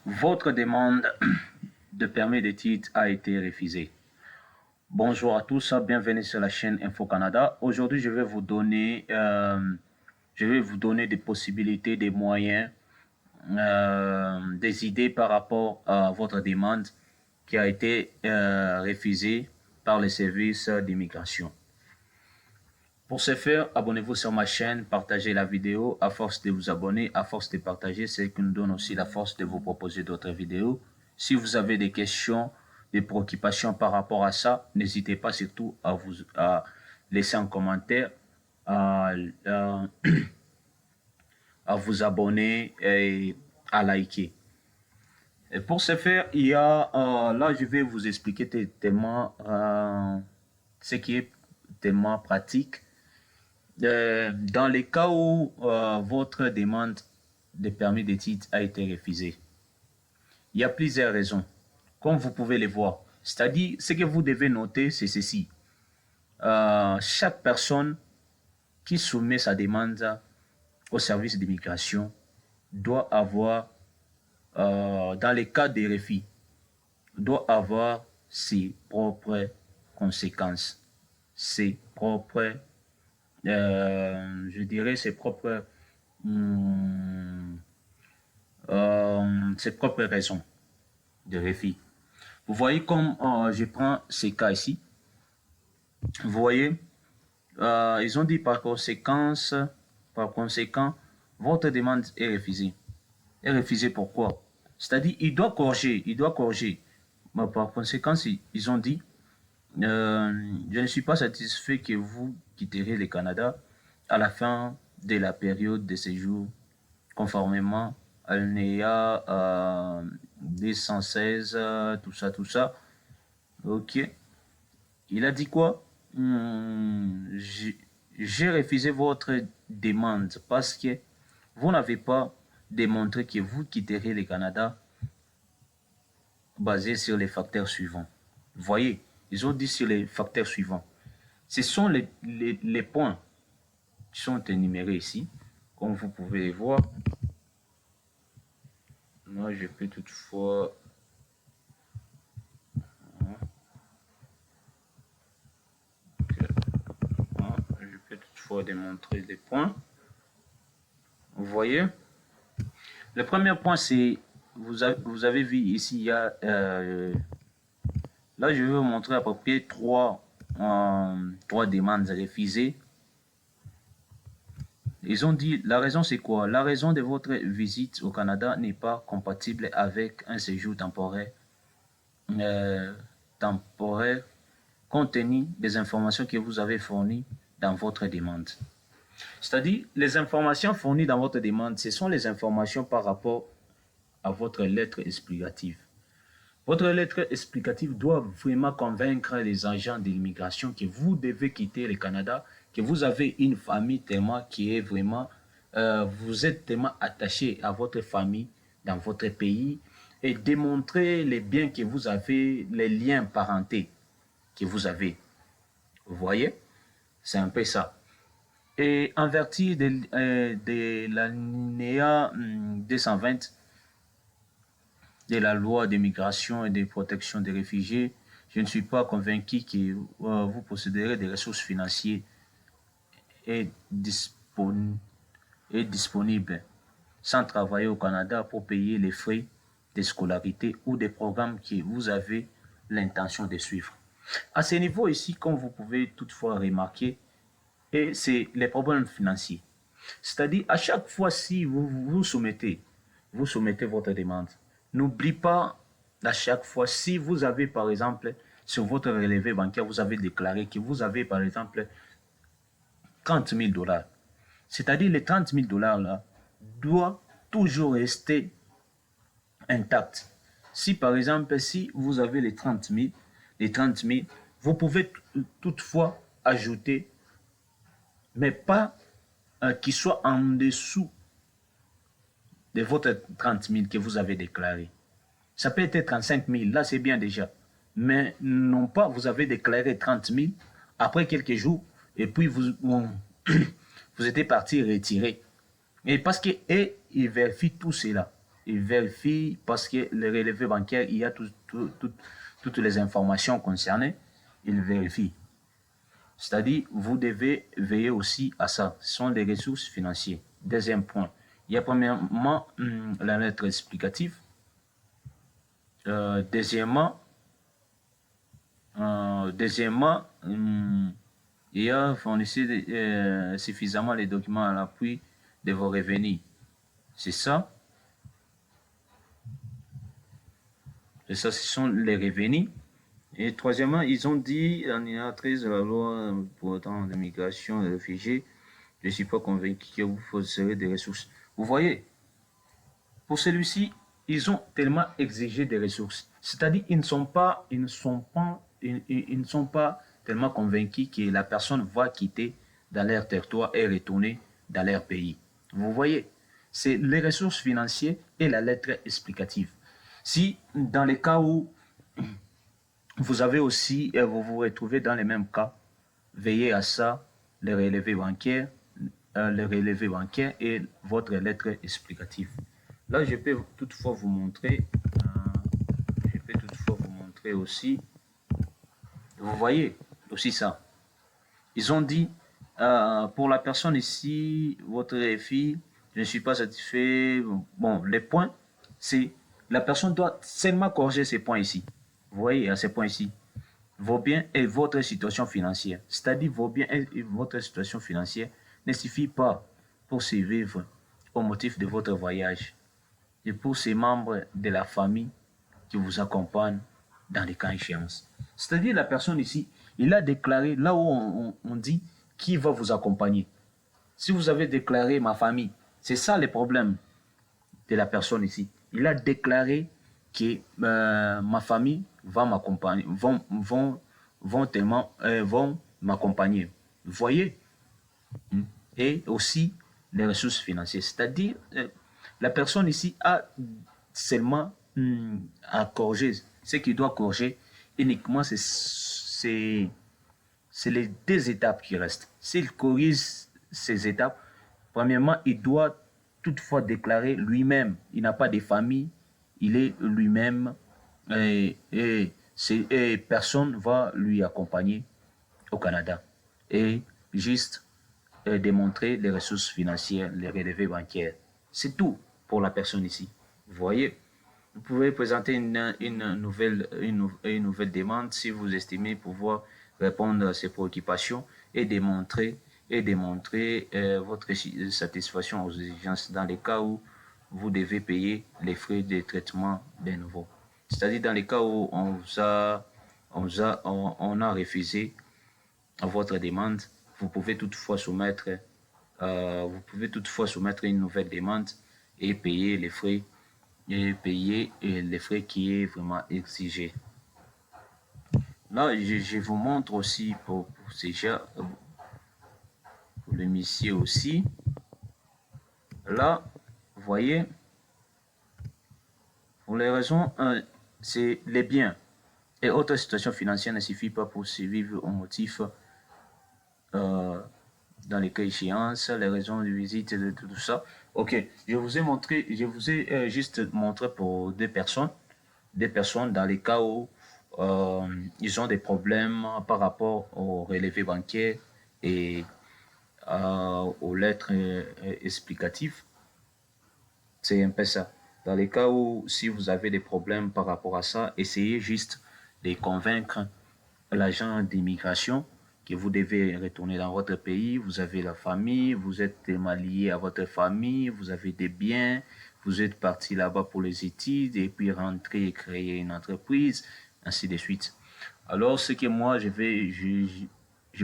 Votre demande de permis de titre a été refusée. Bonjour à tous, bienvenue sur la chaîne Info Canada. Aujourd'hui, je vais vous donner des possibilités, des moyens, des idées par rapport à votre demande qui a été refusée par les services d'immigration. Pour ce faire, abonnez-vous sur ma chaîne, partagez la vidéo. À force de vous abonner, à force de partager, c'est ce qui nous donne aussi la force de vous proposer d'autres vidéos. Si vous avez des questions, des préoccupations par rapport à ça, n'hésitez pas surtout à laisser un commentaire, à vous abonner et à liker. Et pour ce faire, il y a, là je vais vous expliquer tellement ce qui est tellement pratique. Dans les cas où votre demande de permis de titre a été refusée, il y a plusieurs raisons, comme vous pouvez les voir. C'est-à-dire, ce que vous devez noter, c'est ceci. Chaque personne qui soumet sa demande au service d'immigration doit avoir, dans les cas des refus, doit avoir ses propres conséquences, ses propres je dirais ses propres raisons de refus. Vous voyez comme je prends ces cas ici. Vous voyez, ils ont dit par conséquent, votre demande est refusée. Est refusée pourquoi? C'est-à-dire, il doit corriger. Mais par conséquent, ils ont dit, je ne suis pas satisfait que vous quitterez le Canada à la fin de la période de séjour, conformément à l'ANEA 216, tout ça. Ok. Il a dit quoi? J'ai refusé votre demande parce que vous n'avez pas démontré que vous quitterez le Canada basé sur les facteurs suivants. Vous voyez, ils ont dit sur les facteurs suivants. Ce sont les points qui sont énumérés ici, comme vous pouvez les voir. Moi, je peux toutefois... Je peux toutefois démontrer les points. Vous voyez? Le premier point, c'est... Vous avez vu ici, il y a... là, je vais vous montrer à peu près trois demandes refusées. Ils ont dit, la raison c'est quoi? La raison de votre visite au Canada n'est pas compatible avec un séjour temporaire, compte tenu des informations que vous avez fournies dans votre demande. C'est-à-dire, les informations fournies dans votre demande, ce sont les informations par rapport à votre lettre explicative. Votre lettre explicative doit vraiment convaincre les agents de l'immigration que vous devez quitter le Canada, que vous avez une famille tellement qui est vraiment, vous êtes tellement attaché à votre famille dans votre pays et démontrer les biens que vous avez, les liens parentés que vous avez. Vous voyez? C'est un peu ça. Et en vertu de l'alinéa 220 de la loi d'immigration et de protection des réfugiés, je ne suis pas convaincu que vous posséderez des ressources financières et disponibles sans travailler au Canada pour payer les frais de scolarité ou des programmes que vous avez l'intention de suivre. À ce niveau ici, comme vous pouvez toutefois remarquer, c'est les problèmes financiers. C'est-à-dire, à chaque fois, si vous soumettez votre demande, n'oubliez pas à chaque fois, si vous avez par exemple, sur votre relevé bancaire, vous avez déclaré que vous avez par exemple 30 000 $. C'est-à-dire, les 30 000 $ là doivent toujours rester intacts. Si par exemple, si vous avez les 30 000, vous pouvez toutefois ajouter, mais pas qui soit en dessous de votre 30 000 que vous avez déclaré. Ça peut être 35 000, là c'est bien déjà. Mais non pas, vous avez déclaré 30 000 après quelques jours et puis vous étiez parti retirer. Et parce qu'ils vérifient tout cela. il vérifie parce que le relevé bancaire, il y a toutes les informations concernées, il vérifie. C'est-à-dire, vous devez veiller aussi à ça. Ce sont des ressources financières. Deuxième point, il y a premièrement la lettre explicative. Deuxièmement, il y a fournissez suffisamment les documents à l'appui de vos revenus. C'est ça. Et ça, ce sont les revenus. Et troisièmement, ils ont dit, en l'alinéa 13 de la loi pour autant de migration et de réfugiés, je ne suis pas convaincu que vous serez des ressources. Vous voyez, pour celui-ci, ils ont tellement exigé des ressources. C'est-à-dire, ils ne sont pas tellement convaincus que la personne va quitter dans leur territoire et retourner dans leur pays. Vous voyez, c'est les ressources financières et la lettre explicative. Si dans les cas où vous avez aussi, vous vous retrouvez dans les mêmes cas, veillez à ça, le relevé bancaire et votre lettre explicative. Là, je peux toutefois vous montrer, aussi, vous voyez aussi ça. Ils ont dit, pour la personne ici, votre fille, je ne suis pas satisfait. Bon, les points, c'est la personne doit seulement corriger ces points ici. Vous voyez, à ces points ici. Vos biens et votre situation financière. C'est-à-dire, vos biens et votre situation financière ne suffit pas pour survivre au motif de votre voyage et pour ces membres de la famille qui vous accompagnent dans les cas échéances. C'est-à-dire, la personne ici, il a déclaré, là où on dit qui va vous accompagner. Si vous avez déclaré ma famille, c'est ça le problème de la personne ici. Il a déclaré que ma famille va m'accompagner, vont m'accompagner. Vous voyez? Et aussi les ressources financières. C'est-à-dire, la personne ici a seulement à corriger. Ce qu'il doit corriger uniquement, c'est les deux étapes qui restent. S'il corrige ces étapes, premièrement, il doit toutefois déclarer lui-même. Il n'a pas de famille, il est lui-même et personne ne va lui accompagner au Canada. Et juste démontrer les ressources financières, les relevés bancaires. C'est tout pour la personne ici. Vous voyez, vous pouvez présenter une nouvelle demande si vous estimez pouvoir répondre à ces préoccupations et démontrer votre satisfaction aux exigences dans les cas où vous devez payer les frais de traitement des nouveaux. C'est-à-dire dans les cas où on a refusé votre demande, vous pouvez toutefois soumettre une nouvelle demande et payer les frais qui est vraiment exigé. Là, je vous montre aussi pour le monsieur aussi. Là, vous voyez, pour les raisons, c'est les biens et autres situations financières ne suffit pas pour survivre au motif dans les cas échéances, les raisons de visite et de tout ça. Ok, je vous ai juste montré pour des personnes dans les cas où ils ont des problèmes par rapport au relevé bancaire et aux lettres explicatives. C'est un peu ça. Dans les cas où, si vous avez des problèmes par rapport à ça, essayez juste de convaincre l'agent d'immigration que vous devez retourner dans votre pays, vous avez la famille, vous êtes lié à votre famille, vous avez des biens, vous êtes parti là-bas pour les études et puis rentrer et créer une entreprise, ainsi de suite. Alors, ce que moi, je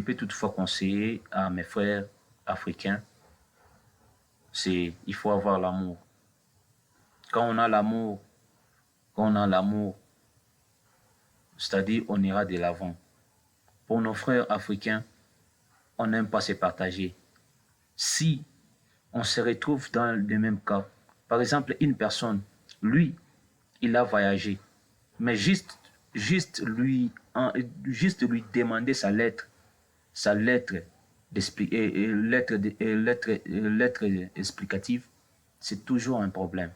peux toutefois conseiller à mes frères africains, c'est il faut avoir l'amour. Quand on a l'amour, c'est-à-dire on ira de l'avant. Pour nos frères africains, on n'aime pas se partager. Si on se retrouve dans le même cas, par exemple, une personne, lui, il a voyagé, mais juste lui demander sa lettre explicative, c'est toujours un problème.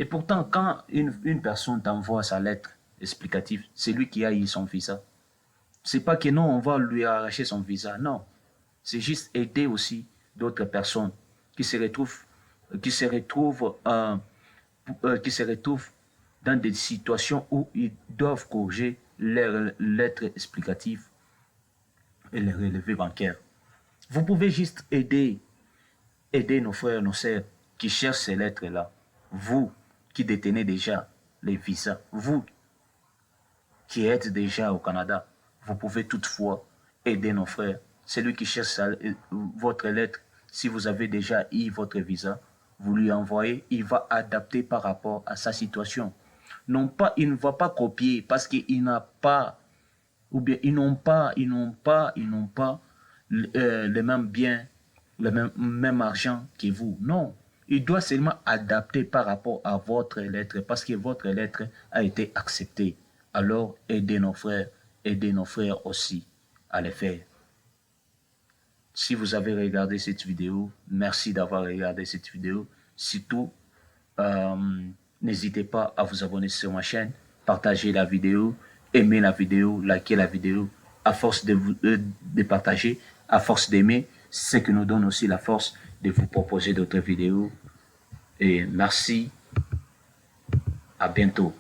Et pourtant, quand une personne t'envoie sa lettre explicative, c'est lui qui a eu son visa. C'est pas que non, on va lui arracher son visa. Non. C'est juste aider aussi d'autres personnes qui se retrouvent, qui se retrouvent, qui se retrouvent dans des situations où ils doivent corriger leurs lettres explicatives et les relevés bancaires. Vous pouvez juste aider nos frères, nos sœurs qui cherchent ces lettres-là. Vous qui détenez déjà les visas, vous qui êtes déjà au Canada, vous pouvez toutefois aider nos frères. Celui qui cherche votre lettre, si vous avez déjà eu votre visa, vous lui envoyez, il va adapter par rapport à sa situation. Non pas, il ne va pas copier parce qu'il n'a pas, ou bien ils n'ont pas les mêmes biens, le même argent que vous. Non, il doit seulement adapter par rapport à votre lettre parce que votre lettre a été acceptée. Alors, aidez nos frères aussi à le faire. Si vous avez regardé cette vidéo, merci d'avoir regardé cette vidéo. Surtout, n'hésitez pas à vous abonner sur ma chaîne, partager la vidéo, aimer la vidéo, liker la vidéo. À force de partager, à force d'aimer, c'est ce qui nous donne aussi la force de vous proposer d'autres vidéos. Et merci, à bientôt.